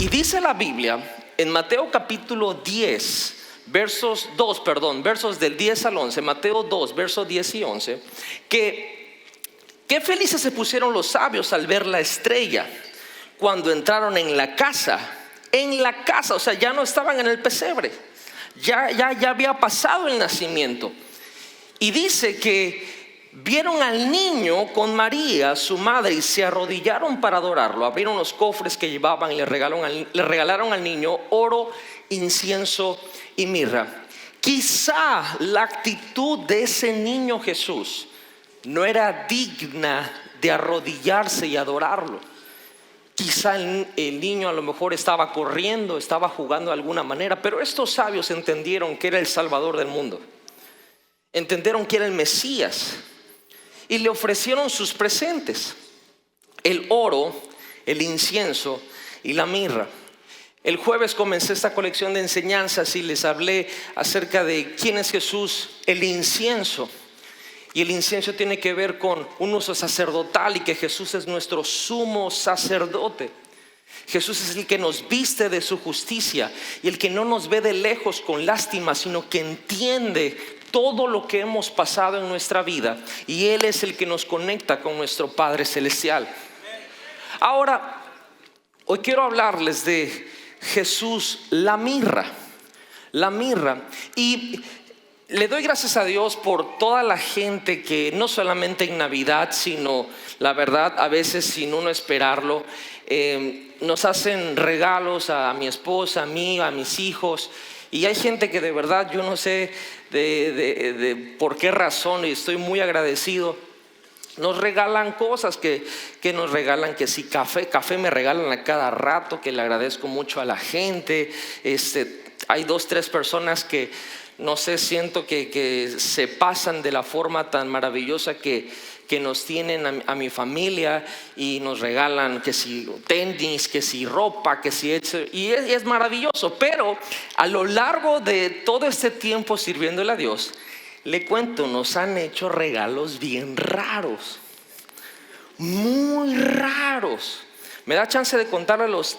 Y dice la Biblia en Mateo capítulo 10, versos del 10 al 11, Mateo 2, versos 10 y 11, que qué felices se pusieron los sabios al ver la estrella cuando entraron en la casa, o sea, ya no estaban en el pesebre, ya había pasado el nacimiento. Y dice que vieron al niño con María, su madre, y se arrodillaron para adorarlo. Abrieron los cofres que llevaban y le regalaron al niño oro, incienso y mirra. Quizá la actitud de ese niño Jesús no era digna de arrodillarse y adorarlo. Quizá el niño a lo mejor estaba corriendo, estaba jugando de alguna manera, pero estos sabios entendieron que era el Salvador del mundo. Entendieron que era el Mesías y le ofrecieron sus presentes: el oro, el incienso y la mirra. El jueves comencé esta colección de enseñanzas y les hablé acerca de quién es Jesús, el incienso. Y el incienso tiene que ver con un uso sacerdotal y que Jesús es nuestro sumo sacerdote. Jesús es el que nos viste de su justicia y el que no nos ve de lejos con lástima, sino que entiende todo lo que hemos pasado en nuestra vida, y Él es el que nos conecta con nuestro Padre Celestial. Ahora, hoy quiero hablarles de Jesús, la mirra. Y le doy gracias a Dios por toda la gente que no solamente en Navidad, sino la verdad a veces sin uno esperarlo, nos hacen regalos a mi esposa, a mí, a mis hijos. Y hay gente que de verdad yo no sé de por qué razón, y estoy muy agradecido. Nos regalan cosas que nos regalan, que si café me regalan a cada rato, que le agradezco mucho a la gente. Hay 2, 3 personas que no sé, siento que se pasan de la forma tan maravillosa que nos tienen a mi familia, y nos regalan que si tenis, que si ropa, que si y es maravilloso. Pero a lo largo de todo este tiempo sirviéndole a Dios, le cuento, nos han hecho regalos bien raros, muy raros. ¿Me da chance de contarle los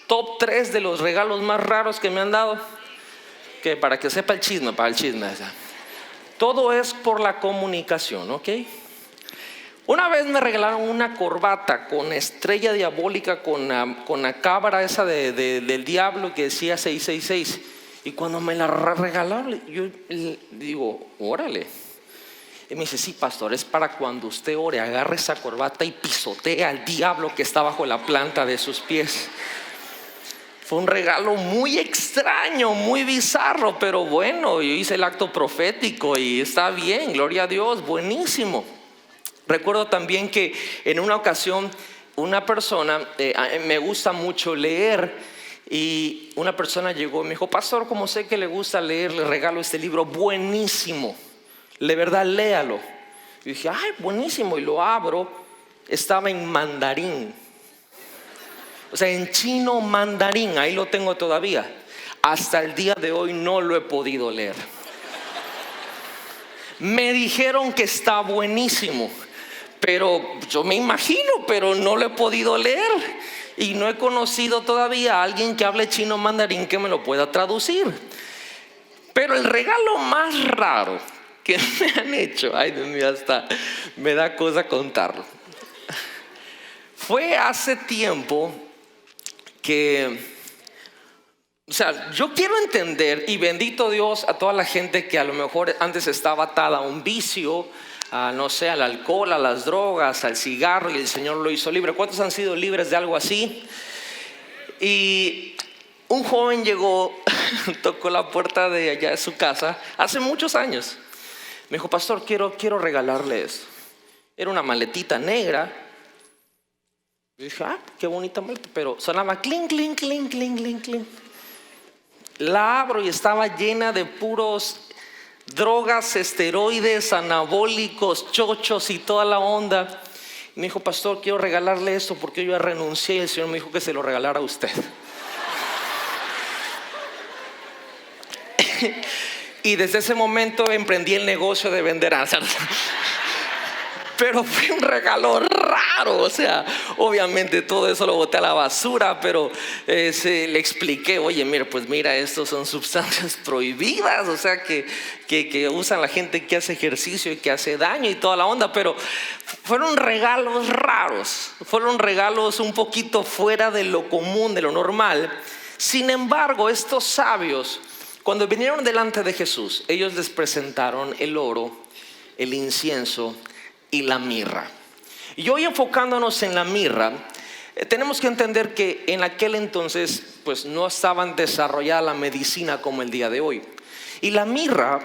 top 3 de los regalos más raros que me han dado? Que para que sepa el chisme, todo es por la comunicación, ¿ok? Una vez me regalaron una corbata con estrella diabólica, con la cabra esa del diablo que decía 666. Y cuando me la regalaron, yo digo, órale. Y me dice, sí, pastor, es para cuando usted ore, agarre esa corbata y pisotee al diablo que está bajo la planta de sus pies. Fue un regalo muy extraño, muy bizarro, pero bueno, yo hice el acto profético y está bien, gloria a Dios, buenísimo. Recuerdo también que en una ocasión una persona, me gusta mucho leer, y una persona llegó y me dijo, pastor, como sé que le gusta leer, le regalo este libro buenísimo, de verdad léalo. Y dije, ay, buenísimo, y lo abro, estaba en mandarín. O sea, en chino mandarín, ahí lo tengo todavía. Hasta el día de hoy no lo he podido leer. Me dijeron que está buenísimo, pero yo me imagino, pero no lo he podido leer. Y no he conocido todavía a alguien que hable chino mandarín que me lo pueda traducir. Pero el regalo más raro que me han hecho, ay Dios mío, hasta me da cosa contarlo. Fue hace tiempo que, o sea, yo quiero entender, y bendito Dios a toda la gente que a lo mejor antes estaba atada a un vicio, no sé, al alcohol, a las drogas, al cigarro, y el Señor lo hizo libre. ¿Cuántos han sido libres de algo así? Y un joven llegó, tocó la puerta de allá de su casa hace muchos años. Me dijo, pastor, quiero regalarle esto. Era una maletita negra. Y dije, qué bonita maleta, pero sonaba clink, clink, clink, clink, clink, clink. La abro y estaba llena de puros drogas, esteroides, anabólicos, chochos y toda la onda. Y me dijo, pastor, quiero regalarle esto porque yo ya renuncié, y el Señor me dijo que se lo regalara a usted. Y desde ese momento emprendí el negocio de vender ánsaras. pero fue un regalo raro. O sea, obviamente todo eso lo boté a la basura, pero le expliqué, oye, mira, pues mira, estos son sustancias prohibidas, o sea, que usan la gente que hace ejercicio y que hace daño y toda la onda. Pero fueron regalos raros, fueron regalos un poquito fuera de lo común, de lo normal. Sin embargo, estos sabios, cuando vinieron delante de Jesús, ellos les presentaron el oro, el incienso y la mirra. Y hoy, enfocándonos en la mirra, tenemos que entender que en aquel entonces pues no estaban desarrollada la medicina como el día de hoy. Y la mirra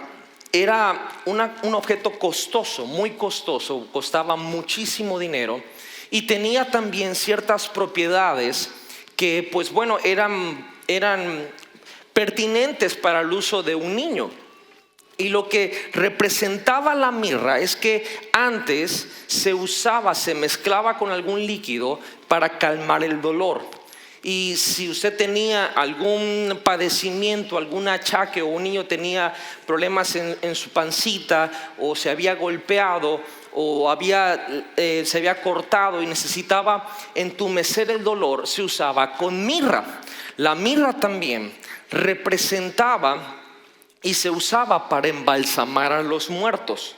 era un objeto costoso, muy costoso, costaba muchísimo dinero y tenía también ciertas propiedades que pues bueno, eran pertinentes para el uso de un niño. Y lo que representaba la mirra es que antes se mezclaba con algún líquido para calmar el dolor. Y si usted tenía algún padecimiento, algún achaque, o un niño tenía problemas en su pancita, o se había golpeado, o se había cortado y necesitaba entumecer el dolor, se usaba con mirra. La mirra también representaba y se usaba para embalsamar a los muertos.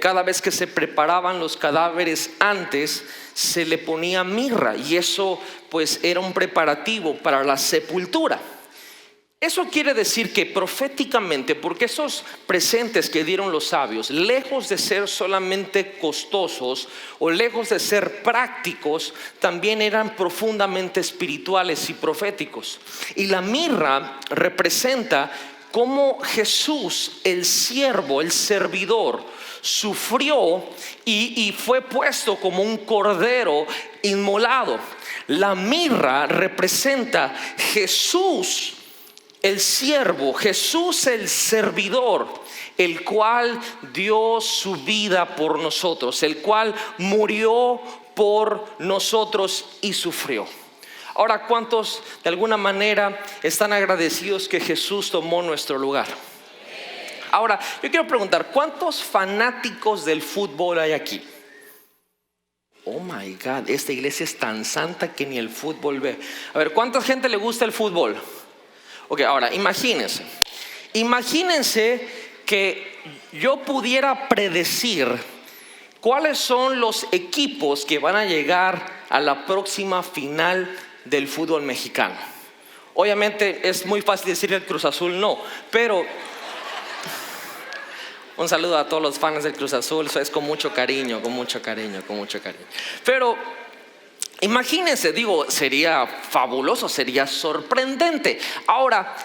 Cada vez que se preparaban los cadáveres antes, se le ponía mirra, y eso pues era un preparativo para la sepultura. Eso quiere decir que proféticamente, porque esos presentes que dieron los sabios, lejos de ser solamente costosos o lejos de ser prácticos, también eran profundamente espirituales y proféticos. Y la mirra representa cómo Jesús, el siervo, el servidor, sufrió y fue puesto como un cordero inmolado. La mirra representa Jesús, el siervo, Jesús, el servidor, el cual dio su vida por nosotros, el cual murió por nosotros y sufrió. Ahora, ¿cuántos de alguna manera están agradecidos que Jesús tomó nuestro lugar? Ahora, yo quiero preguntar, ¿cuántos fanáticos del fútbol hay aquí? Oh my God, esta iglesia es tan santa que ni el fútbol ve. A ver, ¿cuánta gente le gusta el fútbol? Ok, ahora imagínense que yo pudiera predecir cuáles son los equipos que van a llegar a la próxima final del fútbol mexicano. Obviamente es muy fácil decir el Cruz Azul no, pero un saludo a todos los fans del Cruz Azul, eso es con mucho cariño. Pero imagínense, sería fabuloso, sería sorprendente. Ahora,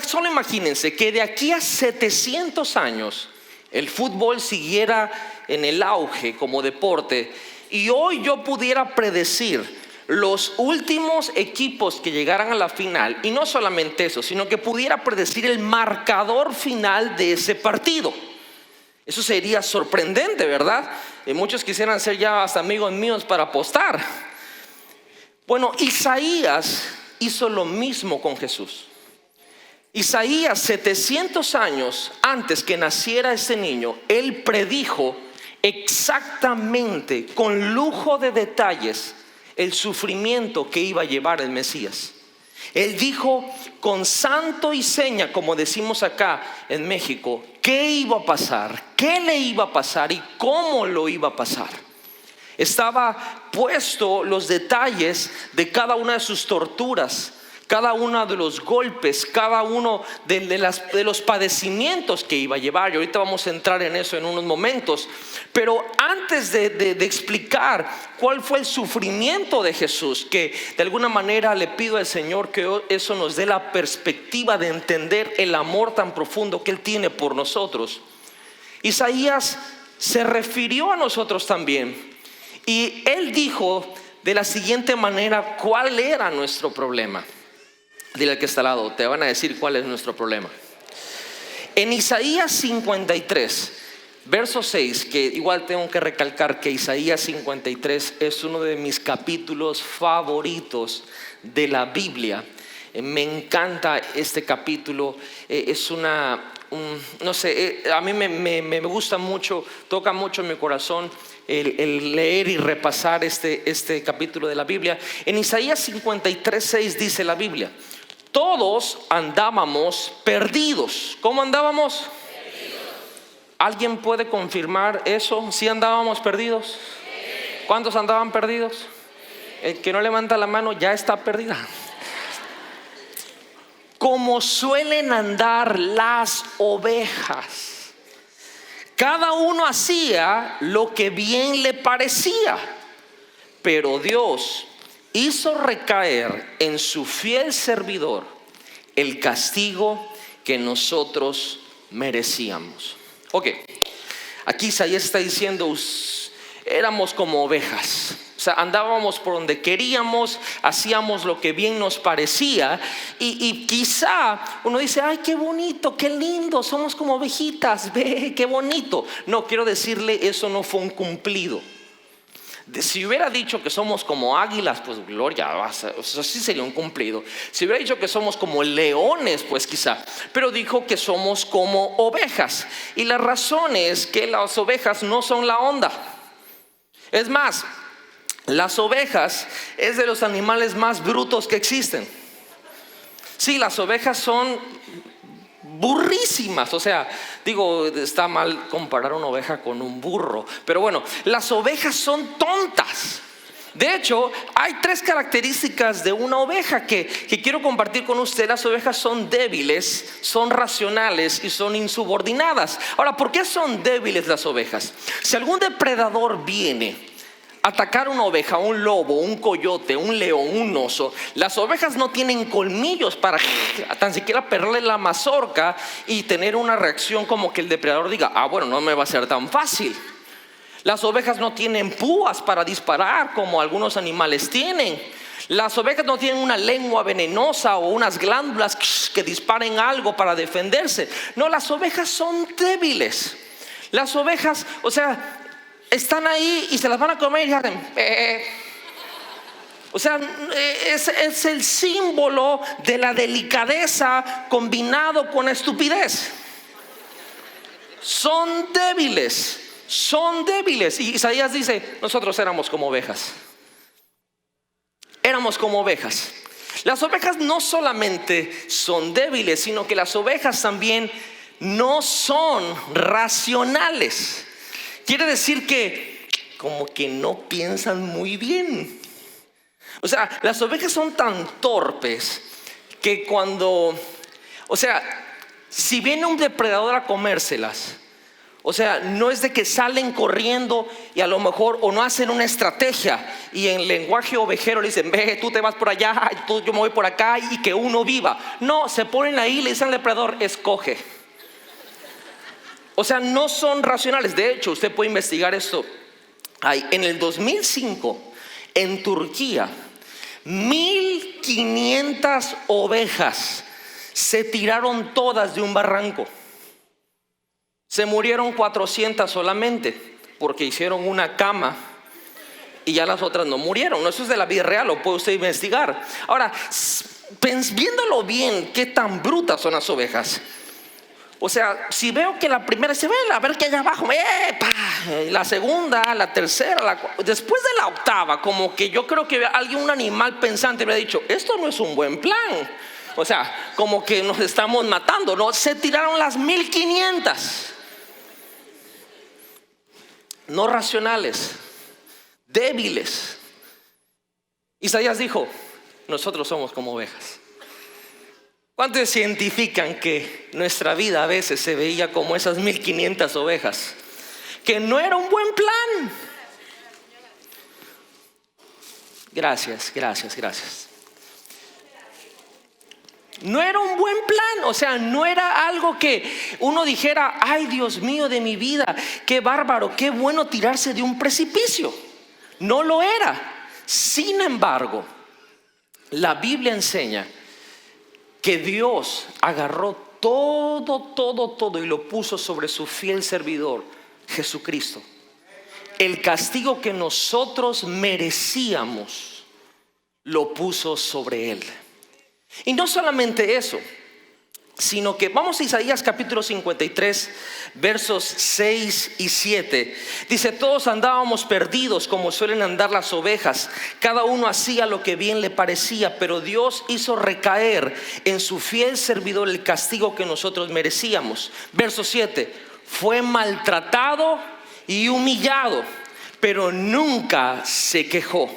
solo imagínense que de aquí a 700 años el fútbol siguiera en el auge como deporte, y hoy yo pudiera predecir los últimos equipos que llegaran a la final, y no solamente eso, sino que pudiera predecir el marcador final de ese partido. Eso sería sorprendente, ¿verdad? Y muchos quisieran ser ya hasta amigos míos para apostar. Bueno, Isaías hizo lo mismo con Jesús. Isaías, 700 años antes que naciera ese niño, él predijo exactamente, con lujo de detalles, el sufrimiento que iba a llevar el Mesías. Él dijo con santo y seña, como decimos acá en México, qué iba a pasar, qué le iba a pasar y cómo lo iba a pasar. Estaba puesto los detalles de cada una de sus torturas, cada uno de los golpes, cada uno de los padecimientos que iba a llevar. Y ahorita vamos a entrar en eso en unos momentos. Pero antes de explicar cuál fue el sufrimiento de Jesús, que de alguna manera le pido al Señor que eso nos dé la perspectiva de entender el amor tan profundo que Él tiene por nosotros, Isaías se refirió a nosotros también. Y él dijo de la siguiente manera cuál era nuestro problema. Dile al que está al lado, te van a decir cuál es nuestro problema. En Isaías 53, verso 6, que igual tengo que recalcar que Isaías 53 es uno de mis capítulos favoritos de la Biblia. Me encanta este capítulo, es una no sé, a mí me gusta mucho, toca mucho en mi corazón el leer y repasar este capítulo de la Biblia. En Isaías 53:6 dice la Biblia: todos andábamos perdidos. ¿Cómo andábamos? Perdidos. ¿Alguien puede confirmar eso? ¿Sí andábamos perdidos? Sí. ¿Cuántos andaban perdidos? Sí. El que no levanta la mano ya está perdida. Como suelen andar las ovejas, cada uno hacía lo que bien le parecía, pero Dios hizo recaer en su fiel servidor el castigo que nosotros merecíamos. Ok, aquí Isaías está diciendo: éramos como ovejas. O sea, andábamos por donde queríamos, hacíamos lo que bien nos parecía, y quizá uno dice: ay, qué bonito, qué lindo, somos como ovejitas, ve, qué bonito. No, quiero decirle, eso no fue un cumplido. Si hubiera dicho que somos como águilas, pues gloria, o sea, sí sería un cumplido. Si hubiera dicho que somos como leones, pues quizá. Pero dijo que somos como ovejas. Y la razón es que las ovejas no son la onda. Es más, las ovejas es de los animales más brutos que existen. Sí, las ovejas son burrísimas. O sea, digo, está mal comparar una oveja con un burro, pero bueno, las ovejas son tontas. De hecho, hay 3 características de una oveja que quiero compartir con usted. Las ovejas son débiles, son racionales y son insubordinadas. Ahora, ¿por qué son débiles las ovejas? Si algún depredador viene atacar una oveja, un lobo, un coyote, un león, un oso, las ovejas no tienen colmillos para tan siquiera perderle la mazorca y tener una reacción como que el depredador diga: ah, bueno, no me va a ser tan fácil. Las ovejas no tienen púas para disparar como algunos animales tienen. Las ovejas no tienen una lengua venenosa o unas glándulas que disparen algo para defenderse. No, las ovejas son débiles. Las ovejas, o sea, están ahí y se las van a comer y hacen O sea, es el símbolo de la delicadeza combinado con estupidez. Son débiles, son débiles. Y Isaías dice: nosotros éramos como ovejas. Éramos como ovejas. Las ovejas no solamente son débiles, sino que las ovejas también no son racionales. Quiere decir que como que no piensan muy bien. O sea, las ovejas son tan torpes que o sea, si viene un depredador a comérselas, o sea, no es de que salen corriendo y a lo mejor o no hacen una estrategia y en lenguaje ovejero le dicen: ve, tú te vas por allá, yo me voy por acá, y que uno viva. No, se ponen ahí y le dicen al depredador: escoge. O sea, no son racionales. De hecho, usted puede investigar esto. En el 2005, en Turquía, 1,500 ovejas se tiraron todas de un barranco. Se murieron 400 solamente porque hicieron una cama y ya las otras no murieron. No, eso es de la vida real, lo puede usted investigar. Ahora, viéndolo bien, qué tan brutas son las ovejas. O sea, si veo que la primera se ve, a ver qué hay abajo, la segunda, la tercera, después de la octava, como que yo creo que un animal pensante me ha dicho: esto no es un buen plan. O sea, como que nos estamos matando, ¿no? Se tiraron las 1,500. No racionales, débiles. Isaías dijo: nosotros somos como ovejas. ¿Cuántos se identifican que nuestra vida a veces se veía como esas 1,500 ovejas? Que no era un buen plan. Gracias. No era un buen plan. O sea, no era algo que uno dijera: ay, Dios mío de mi vida, qué bárbaro, qué bueno tirarse de un precipicio. No lo era. Sin embargo, la Biblia enseña que Dios agarró todo y lo puso sobre su fiel servidor, Jesucristo. El castigo que nosotros merecíamos lo puso sobre él. Y no solamente eso, sino que vamos a Isaías capítulo 53, versos 6 y 7. Dice: todos andábamos perdidos como suelen andar las ovejas, cada uno hacía lo que bien le parecía, pero Dios hizo recaer en su fiel servidor el castigo que nosotros merecíamos. Verso 7: fue maltratado y humillado, pero nunca se quejó.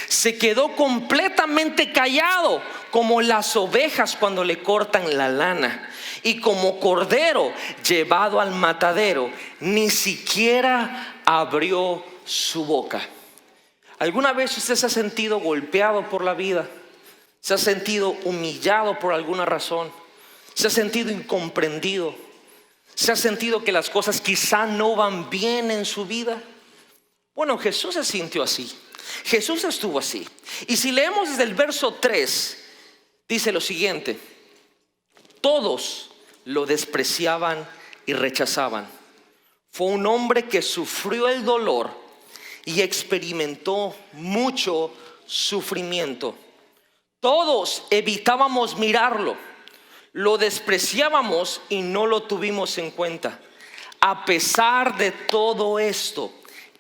Se quedó completamente callado, como las ovejas cuando le cortan la lana, y como cordero llevado al matadero, ni siquiera abrió su boca. ¿Alguna vez usted se ha sentido golpeado por la vida? ¿Se ha sentido humillado por alguna razón? ¿Se ha sentido incomprendido? ¿Se ha sentido que las cosas quizá no van bien en su vida? Bueno, Jesús se sintió así. Jesús estuvo así. Y si leemos desde el verso 3, dice lo siguiente: todos lo despreciaban y rechazaban. Fue un hombre que sufrió el dolor y experimentó mucho sufrimiento. Todos evitábamos mirarlo, lo despreciábamos y no lo tuvimos en cuenta. A pesar de todo esto,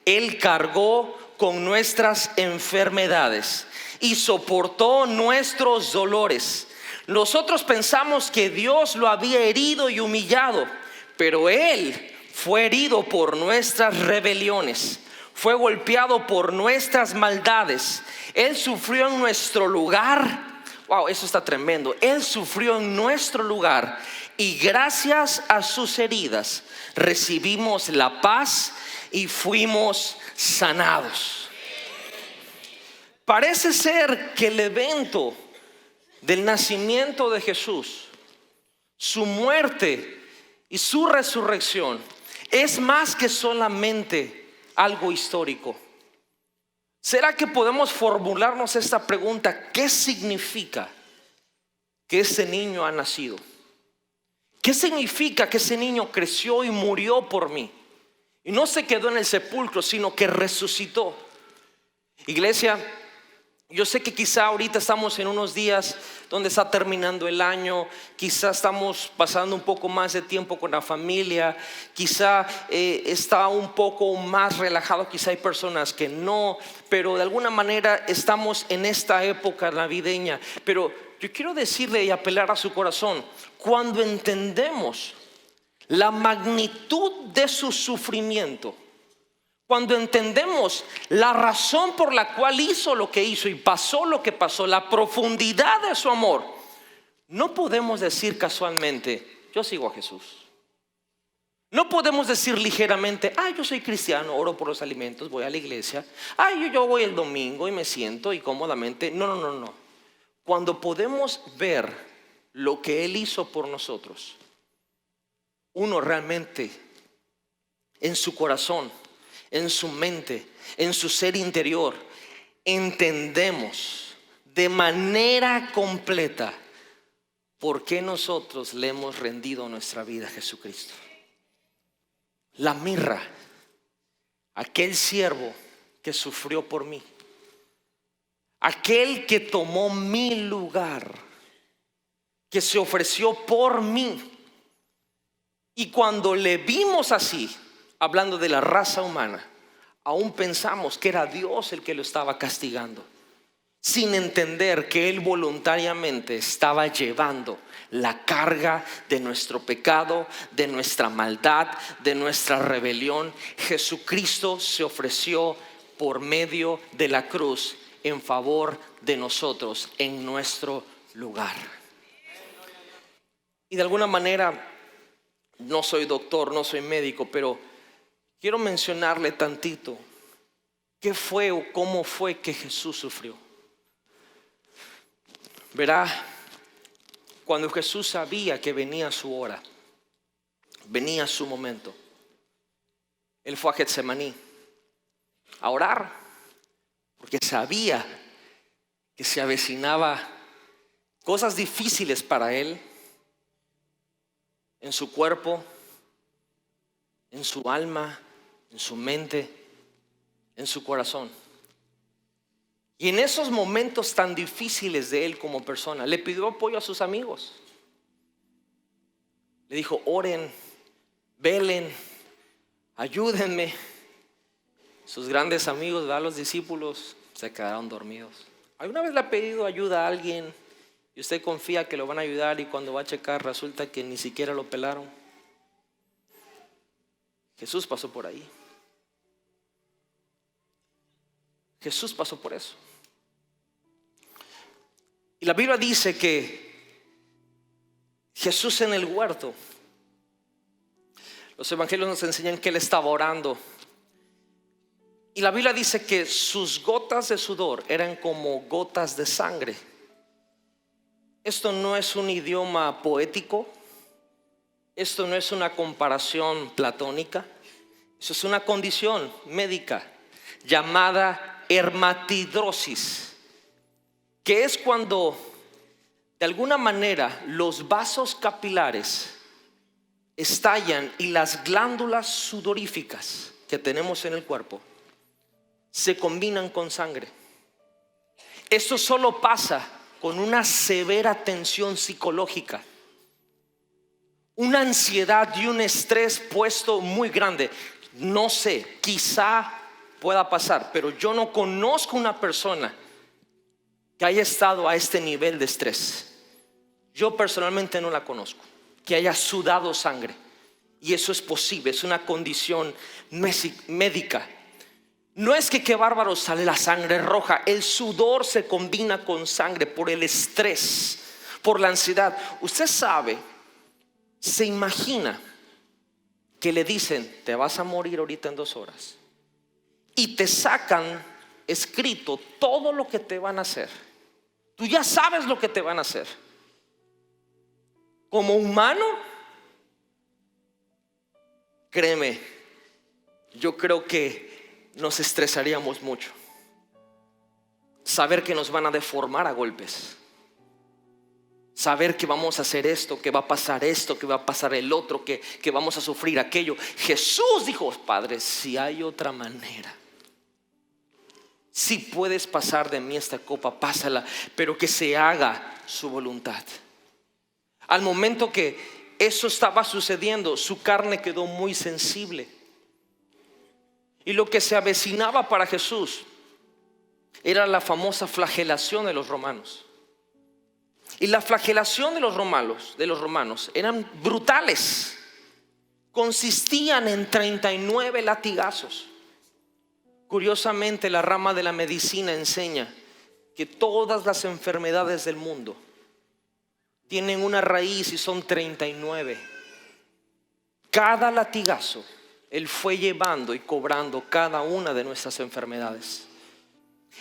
Él cargó con nuestras enfermedades y soportó nuestros dolores. Nosotros pensamos que Dios lo había herido y humillado, pero Él fue herido por nuestras rebeliones, fue golpeado por nuestras maldades. Él sufrió en nuestro lugar. Wow, eso está tremendo. Él sufrió en nuestro lugar, y gracias a sus heridas recibimos la paz y fuimos sanados. Parece ser que el evento del nacimiento de Jesús, su muerte y su resurrección, es más que solamente algo histórico. ¿Será que podemos formularnos esta pregunta? ¿Qué significa que ese niño ha nacido? ¿Qué significa que ese niño creció y murió por mí? Y no se quedó en el sepulcro, sino que resucitó. Iglesia, yo sé que quizá ahorita estamos en unos días donde está terminando el año, quizá estamos pasando un poco más de tiempo con la familia, quizá está un poco más relajado, quizá hay personas que no, pero de alguna manera estamos en esta época navideña. Pero yo quiero decirle y apelar a su corazón: cuando entendemos la magnitud de su sufrimiento, cuando entendemos la razón por la cual hizo lo que hizo y pasó lo que pasó, la profundidad de su amor, no podemos decir casualmente: yo sigo a Jesús. No podemos decir ligeramente: yo soy cristiano, oro por los alimentos, voy a la iglesia, yo voy el domingo y me siento y cómodamente. No. Cuando podemos ver lo que Él hizo por nosotros, uno realmente en su corazón, en su mente, en su ser interior, entendemos de manera completa por qué nosotros le hemos rendido nuestra vida a Jesucristo. La mirra, aquel siervo que sufrió por mí, aquel que tomó mi lugar, que se ofreció por mí. Y cuando le vimos así, hablando de la raza humana, aún pensamos que era Dios el que lo estaba castigando, sin entender que Él voluntariamente estaba llevando la carga de nuestro pecado, de nuestra maldad, de nuestra rebelión. Jesucristo se ofreció por medio de la cruz en favor de nosotros, en nuestro lugar. Y de alguna manera, no soy doctor, no soy médico, pero quiero mencionarle tantito qué fue o cómo fue que Jesús sufrió. Verá, cuando Jesús sabía que venía su hora, venía su momento, Él fue a Getsemaní a orar, porque sabía que se avecinaba cosas difíciles para Él, en su cuerpo, en su alma, en su mente, en su corazón. Y en esos momentos tan difíciles de Él como persona, le pidió apoyo a sus amigos. Le dijo: oren, velen, ayúdenme. Sus grandes amigos, los discípulos, se quedaron dormidos. ¿Alguna vez le ha pedido ayuda a alguien y usted confía que lo van a ayudar y cuando va a checar resulta que ni siquiera lo pelaron? Jesús pasó por ahí. Jesús pasó por eso. Y la Biblia dice que Jesús en el huerto, los evangelios nos enseñan que Él estaba orando. Y la Biblia dice que sus gotas de sudor eran como gotas de sangre. Esto no es un idioma poético. Esto no es una comparación platónica. Eso es una condición médica llamada hermatidrosis, que es cuando de alguna manera los vasos capilares estallan y las glándulas sudoríficas que tenemos en el cuerpo se combinan con sangre. Esto solo pasa con una severa tensión psicológica, una ansiedad y un estrés puesto muy grande. No sé, quizá pueda pasar, pero yo no conozco una persona que haya estado a este nivel de estrés. Yo personalmente no la conozco, que haya sudado sangre. Y eso es posible, es una condición médica. No es que qué bárbaro sale la sangre roja. El sudor se combina con sangre por el estrés, por la ansiedad. Usted sabe, se imagina que le dicen: te vas a morir ahorita en 2 horas, y te sacan escrito todo lo que te van a hacer. Tú ya sabes lo que te van a hacer. Como humano, créeme, yo creo que nos estresaríamos mucho. Saber que nos van a deformar a golpes. Saber que vamos a hacer esto, que va a pasar esto, que va a pasar el otro, que vamos a sufrir aquello. Jesús dijo: Padre, si hay otra manera, si puedes pasar de mí esta copa, pásala, pero que se haga su voluntad. Al momento que eso estaba sucediendo, su carne quedó muy sensible. Y lo que se avecinaba para Jesús era la famosa flagelación de los romanos. Y la flagelación de los romanos eran brutales. Consistían en 39 latigazos. Curiosamente, la rama de la medicina enseña que todas las enfermedades del mundo tienen una raíz y son 39. Cada latigazo Él fue llevando y cobrando cada una de nuestras enfermedades.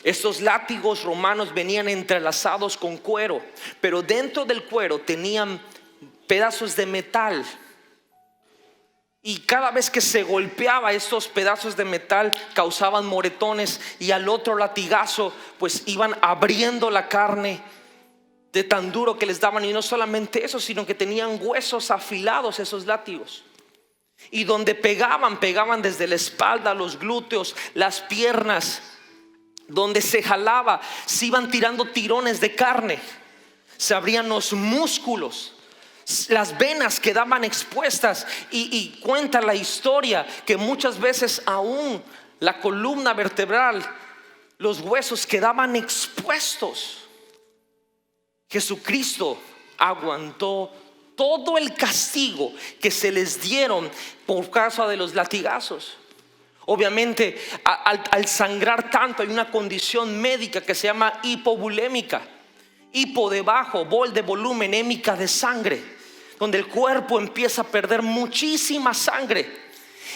Estos látigos romanos venían entrelazados con cuero, pero dentro del cuero tenían pedazos de metal. Y cada vez que se golpeaba, estos pedazos de metal causaban moretones, y al otro latigazo pues iban abriendo la carne de tan duro que les daban. Y no solamente eso, sino que tenían huesos afilados esos látigos. Y donde pegaban desde la espalda, los glúteos, las piernas. Donde se jalaba, se iban tirando tirones de carne. Se abrían los músculos, las venas quedaban expuestas. Y cuenta la historia que muchas veces aún la columna vertebral, los huesos quedaban expuestos. Jesucristo aguantó todo el castigo que se les dieron por causa de los latigazos. Obviamente, al sangrar tanto, hay una condición médica que se llama hipovolémica. Hipo de bajo, vol de volumen, hémica de sangre, donde el cuerpo empieza a perder muchísima sangre.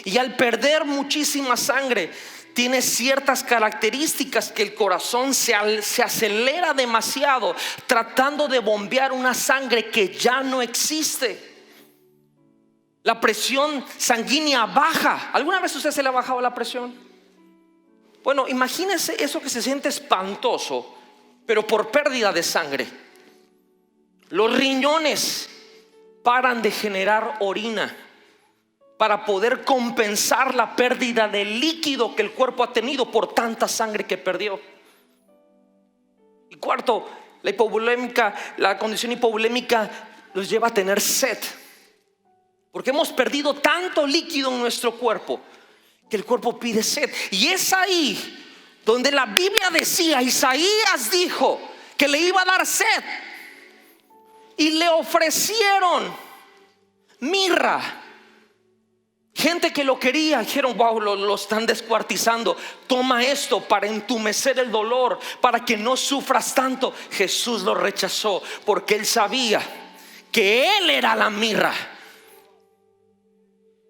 Y al perder muchísima sangre, tiene ciertas características, que el corazón se acelera demasiado, tratando de bombear una sangre que ya no existe. La presión sanguínea baja. ¿Alguna vez usted se le ha bajado la presión? Bueno, imagínese eso que se siente espantoso, pero por pérdida de sangre. Los riñones paran de generar orina para poder compensar la pérdida de líquido que el cuerpo ha tenido por tanta sangre que perdió. Y cuarto, la condición hipovolémica los lleva a tener sed. porque hemos perdido tanto líquido en nuestro cuerpo que el cuerpo pide sed. Y es ahí donde la Biblia decía, Isaías dijo que le iba a dar sed, y le ofrecieron mirra. Gente que lo quería, dijeron: wow, lo están descuartizando, toma esto para entumecer el dolor, para que no sufras tanto. Jesús lo rechazó porque él sabía que él era la mirra.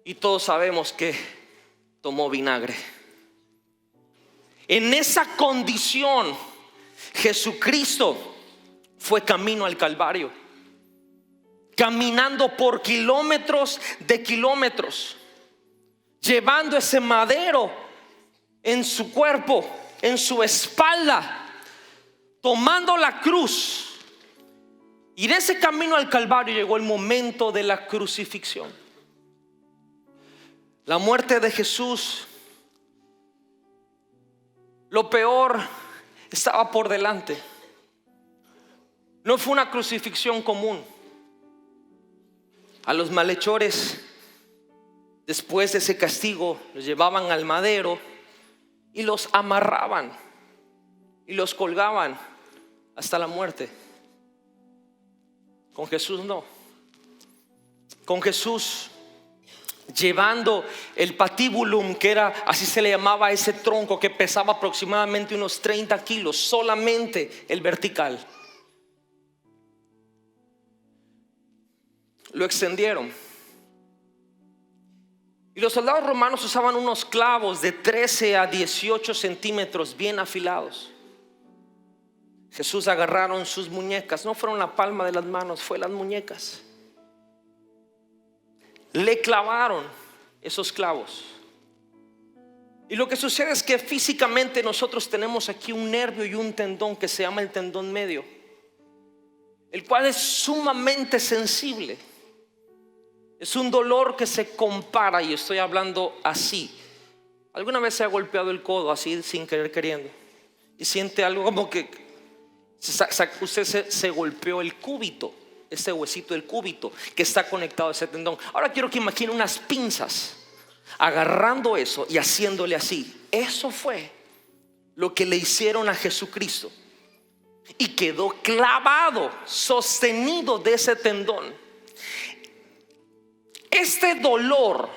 Y todos sabemos que tomó vinagre. En esa condición Jesucristo fue camino al Calvario, caminando por kilómetros de kilómetros, llevando ese madero en su cuerpo, en su espalda, tomando la cruz. Y en ese camino al Calvario llegó el momento de la crucifixión. La muerte de Jesús, lo peor estaba por delante. No fue una crucifixión común. A los malhechores, después de ese castigo, los llevaban al madero y los amarraban y los colgaban hasta la muerte. Con Jesús no. Con Jesús, llevando el patibulum, que era, así se le llamaba ese tronco que pesaba aproximadamente unos 30 kilos, solamente el vertical, lo extendieron. Y los soldados romanos usaban unos clavos de 13 a 18 centímetros bien afilados. Jesús agarraron sus muñecas, no fueron la palma de las manos, fue las muñecas. Le clavaron esos clavos. Y lo que sucede es que físicamente nosotros tenemos aquí un nervio y un tendón que se llama el tendón medio, el cual es sumamente sensible. Es un dolor que se compara, y estoy hablando así. ¿Alguna vez se ha golpeado el codo así sin querer queriendo y siente algo como que usted se golpeó el cúbito, ese huesito del cúbito que está conectado a ese tendón? Ahora quiero que imagine unas pinzas agarrando eso y haciéndole así. Eso fue lo que le hicieron a Jesucristo, y quedó clavado, sostenido de ese tendón. Este dolor,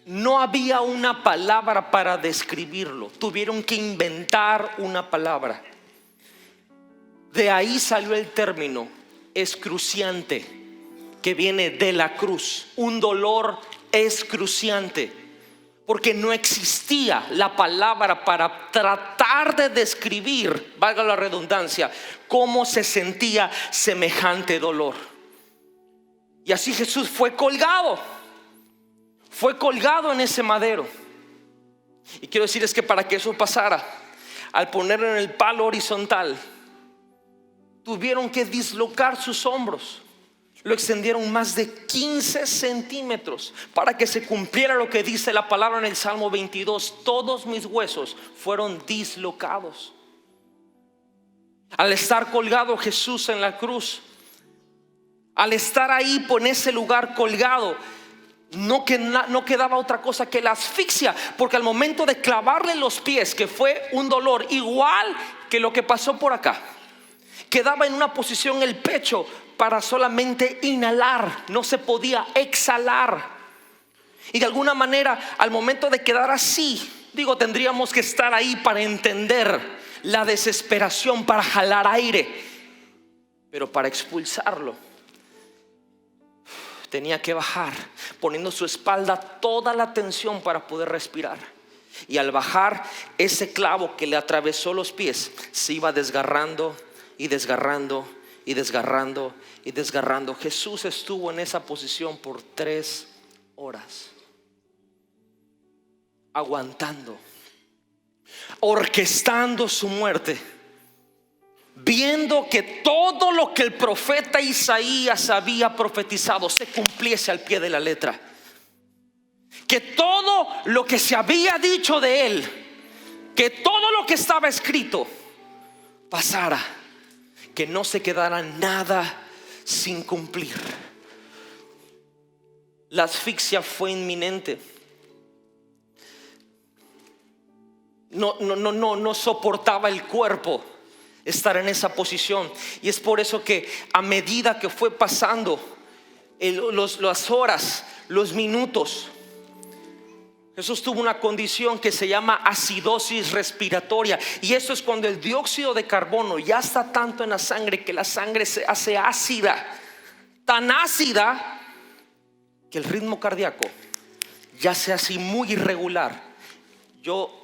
no había una palabra para describirlo. Tuvieron que inventar una palabra. De ahí salió el término excruciante, que viene de la cruz. Un dolor excruciante, porque no existía la palabra para tratar de describir, valga la redundancia, cómo se sentía semejante dolor. Y así Jesús fue colgado en ese madero. Y quiero decirles que para que eso pasara, al ponerlo en el palo horizontal, tuvieron que dislocar sus hombros. Lo extendieron más de 15 centímetros para que se cumpliera lo que dice la palabra en el Salmo 22: todos mis huesos fueron dislocados. Al estar colgado Jesús en la cruz, al estar ahí por ese lugar colgado, no quedaba otra cosa que la asfixia, porque al momento de clavarle los pies, que fue un dolor igual que lo que pasó por acá, quedaba en una posición el pecho para solamente inhalar, no se podía exhalar. Y de alguna manera, al momento de quedar así, tendríamos que estar ahí para entender la desesperación, para jalar aire, pero para expulsarlo tenía que bajar, poniendo su espalda toda la tensión para poder respirar. Y al bajar, ese clavo que le atravesó los pies se iba desgarrando y desgarrando y desgarrando y desgarrando. Jesús estuvo en esa posición por 3 horas, aguantando, orquestando su muerte, viendo que todo lo que el profeta Isaías había profetizado se cumpliese al pie de la letra, que todo lo que se había dicho de él, que todo lo que estaba escrito pasara, que no se quedara nada sin cumplir. La asfixia fue inminente. No soportaba el cuerpo estar en esa posición. Y es por eso que a medida que fue pasando las horas, los minutos, Jesús tuvo una condición que se llama acidosis respiratoria. Y eso es cuando el dióxido de carbono ya está tanto en la sangre que la sangre se hace ácida, tan ácida que el ritmo cardíaco ya se hace muy irregular. Yo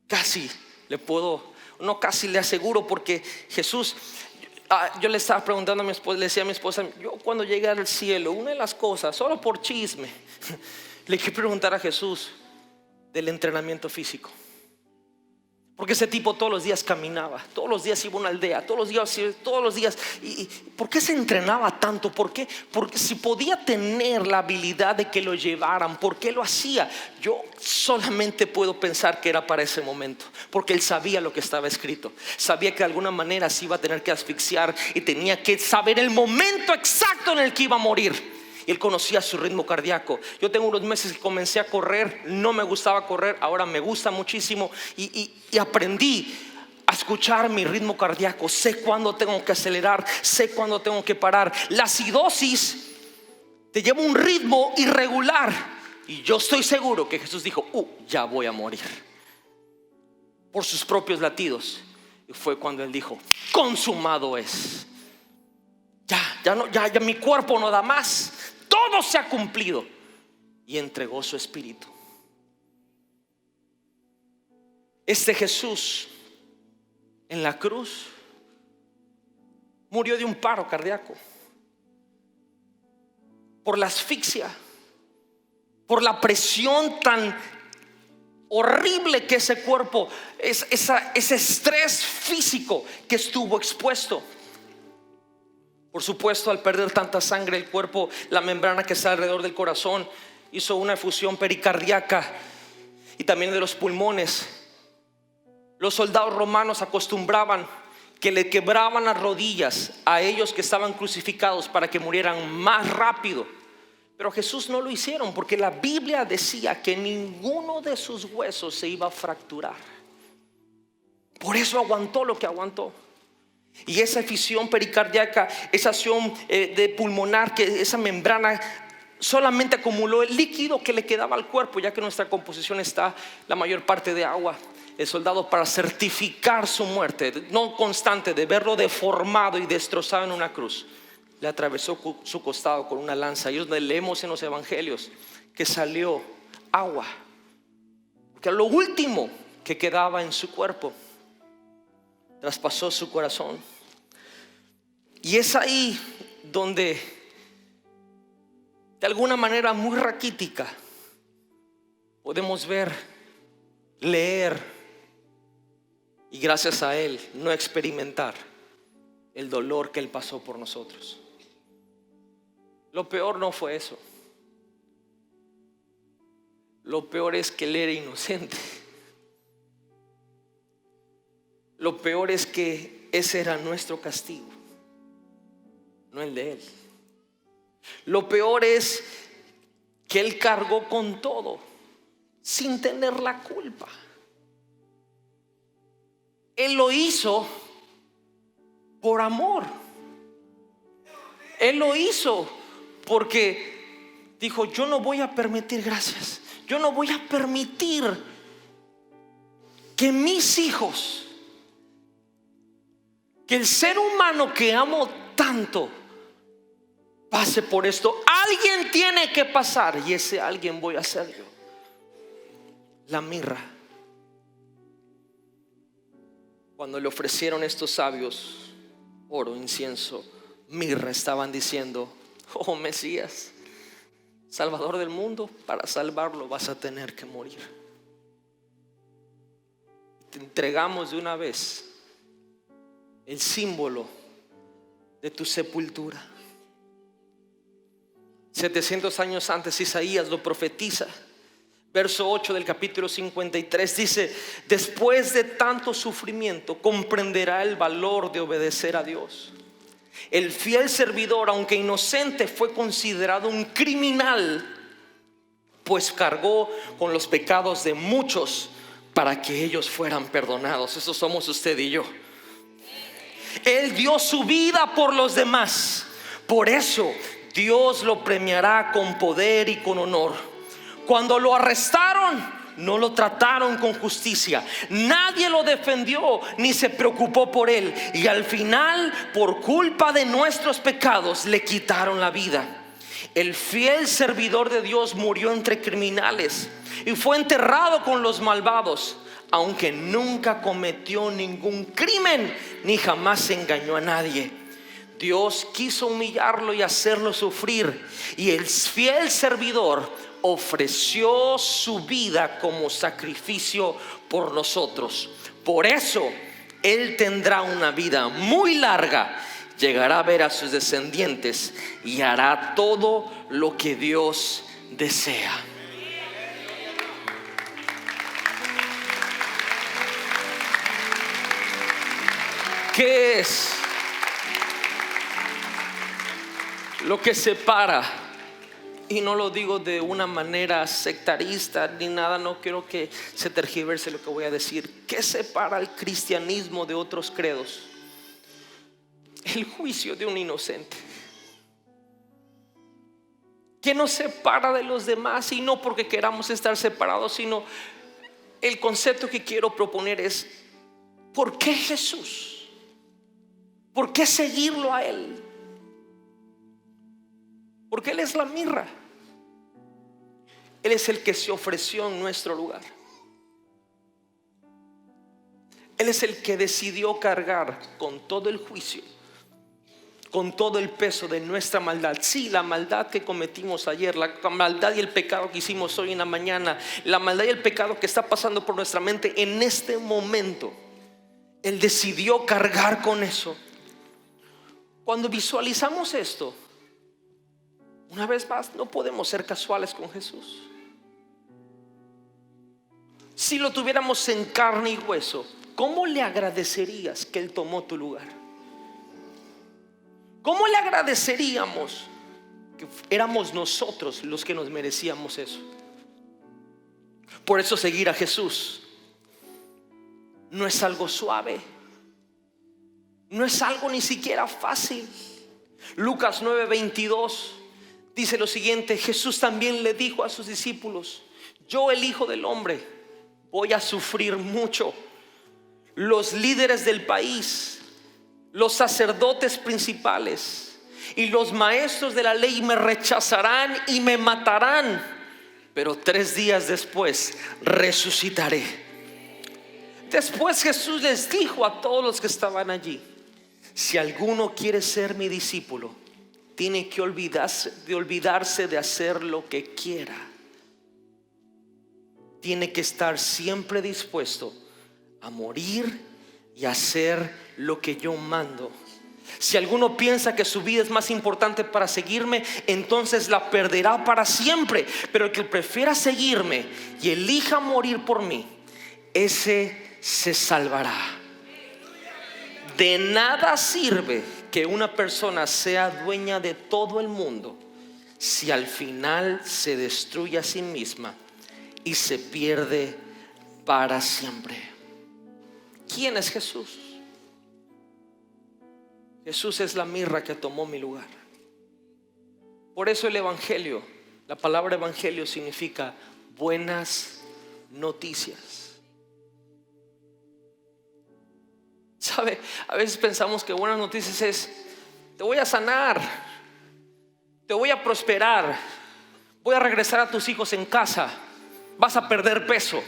casi le puedo, no casi le aseguro, porque Jesús, yo le estaba preguntando a mi esposa, le decía a mi esposa, yo cuando llegue al cielo, una de las cosas, solo por chisme, le quiero preguntar a Jesús del entrenamiento físico. Porque ese tipo todos los días caminaba, todos los días iba a una aldea, todos los días. ¿Y por qué se entrenaba tanto? ¿Por qué? Porque si podía tener la habilidad de que lo llevaran, ¿por qué lo hacía? Yo solamente puedo pensar que era para ese momento, porque él sabía lo que estaba escrito. Sabía que de alguna manera se iba a tener que asfixiar y tenía que saber el momento exacto en el que iba a morir. Y él conocía su ritmo cardíaco. Yo tengo unos meses que comencé a correr. No me gustaba correr, ahora me gusta muchísimo. Y aprendí a escuchar mi ritmo cardíaco. Sé cuándo tengo que acelerar, sé cuándo tengo que parar. La acidosis te lleva a un ritmo irregular. Y yo estoy seguro que Jesús dijo, ya voy a morir, por sus propios latidos. Y fue cuando él dijo, consumado es. Ya mi cuerpo no da más. Todo se ha cumplido. Y entregó su espíritu. Este Jesús en la cruz murió de un paro cardíaco, por la asfixia, por la presión tan horrible que ese cuerpo, ese estrés físico que estuvo expuesto. Por supuesto, al perder tanta sangre, el cuerpo, la membrana que está alrededor del corazón, hizo una efusión pericardíaca y también de los pulmones. Los soldados romanos acostumbraban que le quebraban las rodillas a ellos que estaban crucificados para que murieran más rápido. Pero Jesús no lo hicieron, porque la Biblia decía que ninguno de sus huesos se iba a fracturar. Por eso aguantó lo que aguantó. Y esa efusión pericardíaca, esa acción de pulmonar, que esa membrana solamente acumuló el líquido que le quedaba al cuerpo, ya que nuestra composición está la mayor parte de agua. El soldado, para certificar su muerte no constante, de verlo deformado y destrozado en una cruz, le atravesó su costado con una lanza. Y es donde leemos en los evangelios que salió agua, porque era lo último que quedaba en su cuerpo. Traspasó su corazón. Y es ahí donde, de alguna manera muy raquítica, podemos ver, leer y gracias a él no experimentar el dolor que él pasó por nosotros. Lo peor no fue eso. Lo peor es que él era inocente. Lo peor es que ese era nuestro castigo, no el de él. Lo peor es que él cargó con todo sin tener la culpa. Él lo hizo por amor. Él lo hizo porque dijo, yo no voy a permitir, gracias, yo no voy a permitir que mis hijos, que el ser humano que amo tanto, pase por esto. Alguien tiene que pasar, y ese alguien voy a ser yo. La mirra. Cuando le ofrecieron estos sabios oro, incienso, mirra, estaban diciendo, oh Mesías, Salvador del mundo, para salvarlo vas a tener que morir. Te entregamos de una vez el símbolo de tu sepultura. 700 años antes Isaías lo profetiza. Verso 8 del capítulo 53 dice, después de tanto sufrimiento comprenderá el valor de obedecer a Dios. El fiel servidor, aunque inocente, fue considerado un criminal, pues cargó con los pecados de muchos para que ellos fueran perdonados. Eso somos usted y yo. Él dio su vida por los demás. Por eso Dios lo premiará con poder y con honor. Cuando lo arrestaron, no lo trataron con justicia. Nadie lo defendió ni se preocupó por él. Y al final, por culpa de nuestros pecados, le quitaron la vida. El fiel servidor de Dios murió entre criminales y fue enterrado con los malvados, aunque nunca cometió ningún crimen ni jamás engañó a nadie. Dios quiso humillarlo y hacerlo sufrir, y el fiel servidor ofreció su vida como sacrificio por nosotros. Por eso Él tendrá una vida muy larga, llegará a ver a sus descendientes y hará todo lo que Dios desea. ¿Qué es lo que separa? Y no lo digo de una manera sectarista ni nada, no quiero que se tergiverse lo que voy a decir. ¿Qué separa el cristianismo de otros credos? El juicio de un inocente. ¿Qué nos separa de los demás? Y no porque queramos estar separados, sino el concepto que quiero proponer es: ¿por qué Jesús? ¿Por qué seguirlo a Él? Porque Él es la mirra. Él es el que se ofreció en nuestro lugar. Él es el que decidió cargar con todo el juicio, con todo el peso de nuestra maldad. Sí, la maldad que cometimos ayer, la maldad y el pecado que hicimos hoy en la mañana, la maldad y el pecado que está pasando por nuestra mente en este momento. Él decidió cargar con eso. Cuando visualizamos esto, una vez más, no podemos ser casuales con Jesús. Si lo tuviéramos en carne y hueso, ¿cómo le agradecerías que Él tomó tu lugar? ¿Cómo le agradeceríamos que éramos nosotros los que nos merecíamos eso? Por eso seguir a Jesús no es algo suave, no es algo ni siquiera fácil. Lucas 9:22 dice lo siguiente: Jesús también le dijo a sus discípulos: yo, el Hijo del Hombre, voy a sufrir mucho. Los líderes del país, los sacerdotes principales y los maestros de la ley me rechazarán y me matarán, pero 3 días después resucitaré. Después Jesús les dijo a todos los que estaban allí: si alguno quiere ser mi discípulo, tiene que olvidarse de hacer lo que quiera. Tiene que estar siempre dispuesto a morir y hacer lo que yo mando. Si alguno piensa que su vida es más importante para seguirme, entonces la perderá para siempre. Pero el que prefiera seguirme y elija morir por mí, ese se salvará. De nada sirve que una persona sea dueña de todo el mundo si al final se destruye a sí misma y se pierde para siempre. ¿Quién es Jesús? Jesús es la mirra que tomó mi lugar. Por eso el evangelio, la palabra evangelio significa buenas noticias. ¿Sabe? A veces pensamos que buenas noticias es: te voy a sanar, te voy a prosperar, voy a regresar a tus hijos en casa, vas a perder peso.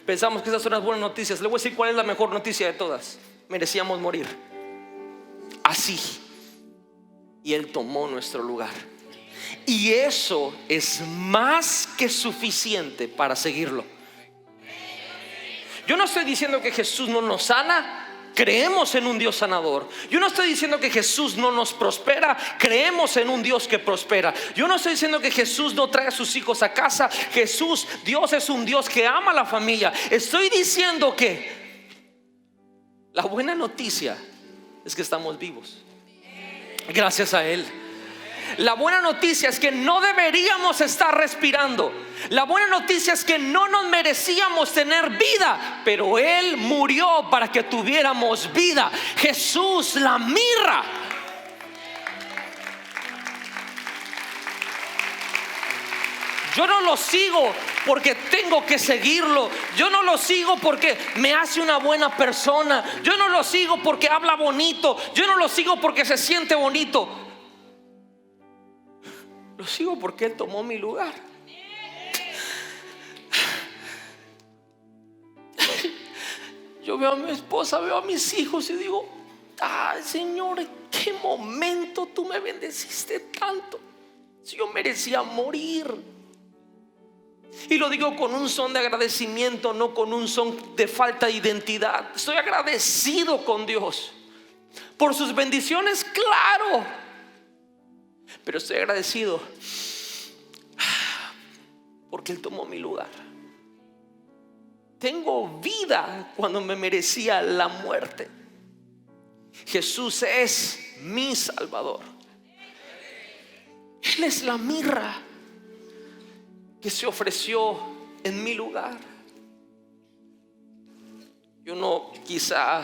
Pensamos que esas son las buenas noticias. Le voy a decir cuál es la mejor noticia de todas: merecíamos morir. Así. Y Él tomó nuestro lugar. Y eso es más que suficiente para seguirlo. Yo no estoy diciendo que Jesús no nos sana. Creemos en un Dios sanador. Yo no estoy diciendo que Jesús no nos prospera. Creemos en un Dios que prospera. Yo no estoy diciendo que Jesús no trae a sus hijos a casa. Dios es un Dios que ama a la familia. Estoy diciendo que la buena noticia es que estamos vivos. Gracias a Él. La buena noticia es que no deberíamos estar respirando. La buena noticia es que no nos merecíamos tener vida, pero Él murió para que tuviéramos vida. Jesús, la mirra. Yo no lo sigo porque tengo que seguirlo. Yo no lo sigo porque me hace una buena persona. Yo no lo sigo porque habla bonito. Yo no lo sigo porque se siente bonito. Lo sigo porque Él tomó mi lugar. Yo veo a mi esposa, veo a mis hijos y digo: ay, Señor, ¿en qué momento tú me bendeciste tanto? Si yo merecía morir. Y lo digo con un son de agradecimiento, no con un son de falta de identidad. Estoy agradecido con Dios por sus bendiciones, claro, pero estoy agradecido porque Él tomó mi lugar. Tengo vida cuando me merecía la muerte. Jesús es mi Salvador. Él es la mirra que se ofreció en mi lugar. Yo no, quizá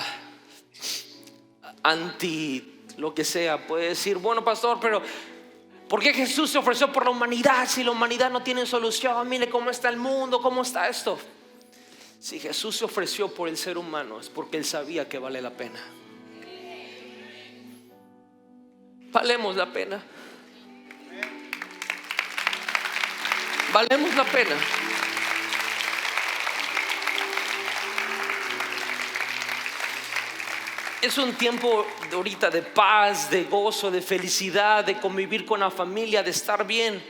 anti lo que sea, puede decir: bueno, pastor, pero ¿por qué Jesús se ofreció por la humanidad si la humanidad no tiene solución? Mire cómo está el mundo, cómo está esto. Si Jesús se ofreció por el ser humano, es porque Él sabía que vale la pena. Valemos la pena. Valemos la pena. Es un tiempo de ahorita de paz, de gozo, de felicidad, de convivir con la familia, de estar bien.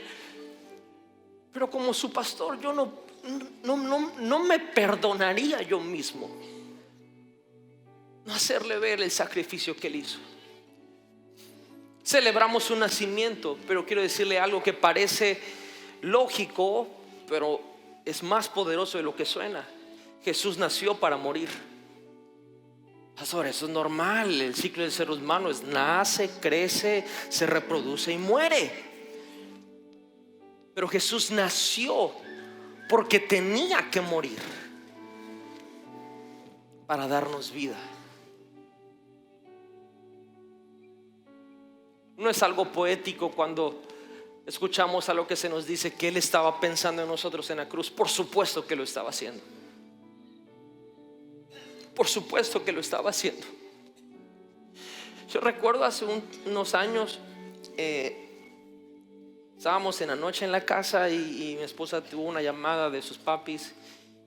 Pero como su pastor, yo no me perdonaría yo mismo no hacerle ver el sacrificio que Él hizo. Celebramos su nacimiento, pero quiero decirle algo que parece lógico, pero es más poderoso de lo que suena. Jesús nació para morir. Pastor, eso es normal. El ciclo del ser humano es: nace, crece, se reproduce y muere. Pero Jesús nació porque tenía que morir para darnos vida. No es algo poético cuando escuchamos a lo que se nos dice que Él estaba pensando en nosotros en la cruz. Por supuesto que lo estaba haciendo. Por supuesto que lo estaba haciendo. Yo recuerdo hace unos años, estábamos en la noche en la casa y mi esposa tuvo una llamada de sus papis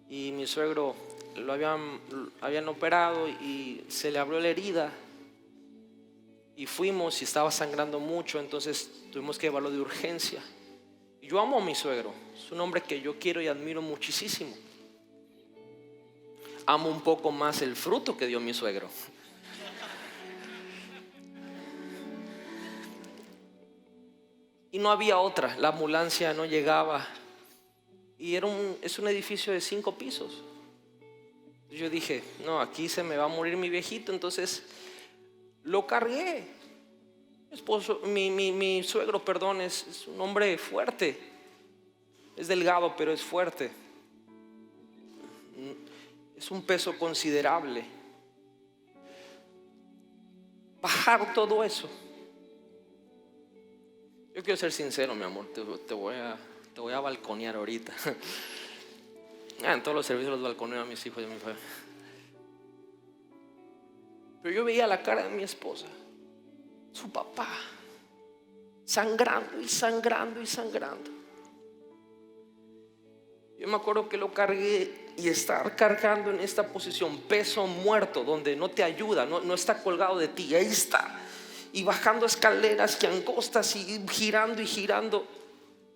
y mi suegro lo habían operado y se le abrió la herida. Y fuimos y estaba sangrando mucho, entonces tuvimos que llevarlo de urgencia. Yo amo a mi suegro, es un hombre que yo quiero y admiro muchísimo. Amo un poco más el fruto que dio mi suegro. Y no había otra, la ambulancia no llegaba. Y es un edificio de 5 pisos. Yo dije: no, aquí se me va a morir mi viejito. Entonces lo cargué. Mi suegro, perdón, es un hombre fuerte. Es delgado, pero es fuerte. Es un peso considerable. Bajar todo eso. Yo quiero ser sincero, mi amor. Te voy a balconear ahorita. En todos los servicios los balconeo a mis hijos y a mi familia. Pero yo veía la cara de mi esposa, su papá, sangrando y sangrando y sangrando. Yo me acuerdo que lo cargué y estar cargando en esta posición, peso muerto, donde no te ayuda, no está colgado de ti, ahí está. Y bajando escaleras que angostas y girando y girando.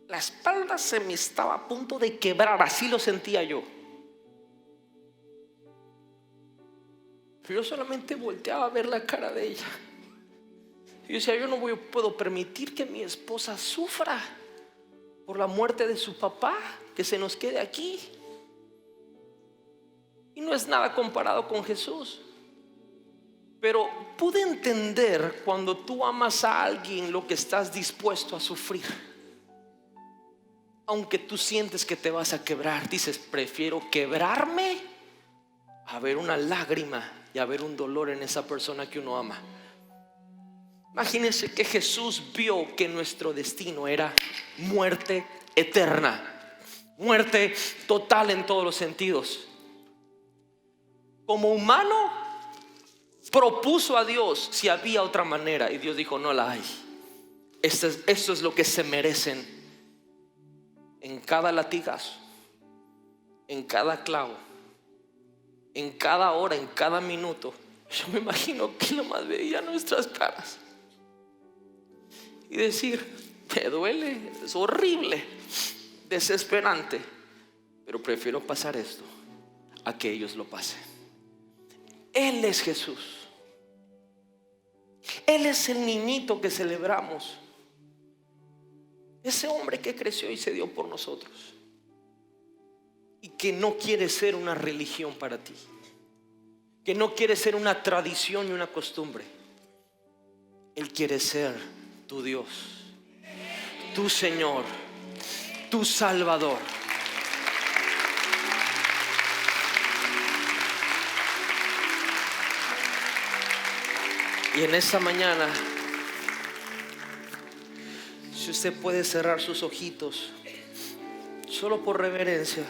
La espalda se me estaba a punto de quebrar, así lo sentía yo. Pero yo solamente volteaba a ver la cara de ella. Y yo decía: yo no puedo permitir que mi esposa sufra por la muerte de su papá, que se nos quede aquí. Y no es nada comparado con Jesús, Pero pude entender cuando tú amas a alguien lo que estás dispuesto a sufrir. Aunque tú sientes que te vas a quebrar, dices, prefiero quebrarme a ver una lágrima y a ver un dolor en esa persona que uno ama. Imagínense que Jesús vio que nuestro destino era muerte eterna, muerte total en todos los sentidos. Como humano, propuso a Dios si había otra manera, y Dios dijo, no la hay. Esto es lo que se merecen en cada latigazo, en cada clavo, en cada hora, en cada minuto. Yo me imagino que nomás veía nuestras caras y decir, me duele, es horrible, desesperante, pero prefiero pasar esto a que ellos lo pasen. Él es Jesús. Él es el niñito que celebramos, ese hombre que creció y se dio por nosotros, y que no quiere ser una religión para ti, que no quiere ser una tradición y una costumbre. Él quiere ser tu Dios, tu Señor, tu Salvador. Y en esta mañana, si usted puede cerrar sus ojitos, solo por reverencia,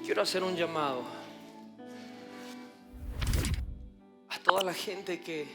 quiero hacer un llamado a toda la gente que